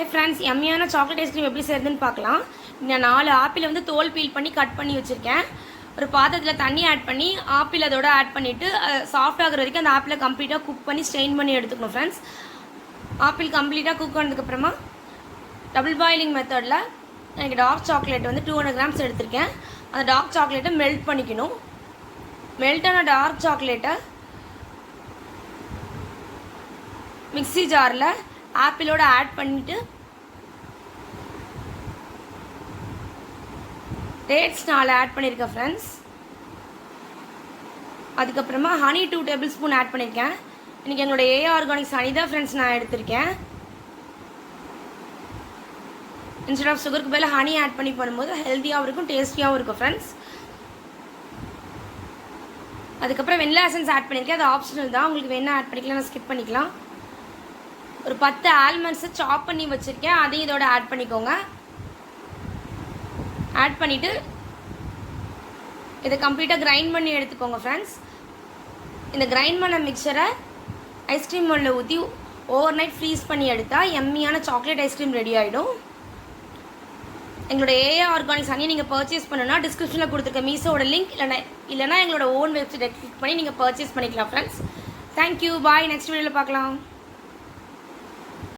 Hi friends, எம்மியான chocolate ice cream எப்படி செய்யறதுன்னு பார்க்கலாம். நான் 4 ஆப்பிள் வந்து தோல் பீல் பண்ணி கட் பண்ணி வச்சுருக்கேன். ஒரு பாத்திரத்தில் தண்ணி ஆட் பண்ணி ஆப்பிள் அதோட ஆட் பண்ணிவிட்டு சாஃப்ட் ஆகிற வரைக்கும் அந்த ஆப்பிளை கம்ப்ளீட்டாக குக் பண்ணி ஸ்ட்ரெயின் பண்ணி எடுத்துக்கணும் ஃப்ரெண்ட்ஸ். ஆப்பிள் கம்ப்ளீட்டாக குக் பண்ணதுக்கப்புறமா டபுள் பாயிலிங் மெத்தடில் எனக்கு டார்க் சாக்லேட் வந்து 200 கிராம்ஸ் எடுத்திருக்கேன். அந்த டார்க் சாக்லேட்டை மெல்ட் பண்ணிக்கணும். மெல்ட்டான டார்க் சாக்லேட்டை மிக்ஸி ஜாரில் ஆப்பிளோட ஆட் பண்ணிவிட்டு டேட்ஸ் 4 ஆட் பண்ணியிருக்கேன் ஃப்ரெண்ட்ஸ். அதுக்கப்புறமா ஹனி 2 டேபிள் ஸ்பூன் ஆட் பண்ணியிருக்கேன். இன்றைக்கி என்னோட ஏ ஆர்கானிக்ஸ் ஹனி தான் ஃப்ரெண்ட்ஸ் நான் எடுத்திருக்கேன். இன்ஸ்டெட் ஆஃப் சுகருக்கு பதிலாக ஹனி ஆட் பண்ணி பண்ணும்போது ஹெல்த்தியாகவும் இருக்கும், டேஸ்டியாகவும் இருக்கும் ஃப்ரெண்ட்ஸ். அதுக்கப்புறம் வெண்ணிலா எசன்ஸ் ஆட் பண்ணியிருக்கேன். அது ஆப்ஷனல் தான், உங்களுக்கு வேணா ஆட் பண்ணிக்கலாம், நான் ஸ்கிப் பண்ணிக்கலாம். ஒரு 10 ஆல்மண்ட்ஸை சாப் பண்ணி வச்சுருக்கேன், அதையும் இதோட ஆட் பண்ணிக்கோங்க. ஆட் பண்ணிவிட்டு இதை கம்ப்ளீட்டாக கிரைண்ட் பண்ணி எடுத்துக்கோங்க ஃப்ரெண்ட்ஸ். இந்த கிரைண்ட் பண்ண மிக்சரை ஐஸ்கிரீம் மோல்டில் ஊற்றி ஓவர் நைட் ஃப்ரீஸ் பண்ணி எடுத்தால் எம்மியான சாக்லேட் ஐஸ்கிரீம் ரெடி ஆகிடும். எங்களோட ஏஏ ஆர்கானிக்ஸ் ஹனியை நீங்கள் பர்ச்சேஸ் பண்ணணும்னா டிஸ்கிரிப்ஷனில் கொடுத்துருக்க மீஷோட லிங்க் இல்லைனா எங்களோட ஓன் வெப்சைட்டை கிளிக் பண்ணி நீங்கள் பர்ச்சேஸ் பண்ணிக்கலாம் ஃப்ரெண்ட்ஸ். தேங்க்யூ, பாய். நெக்ஸ்ட் வீடியோவில் பார்க்கலாம்.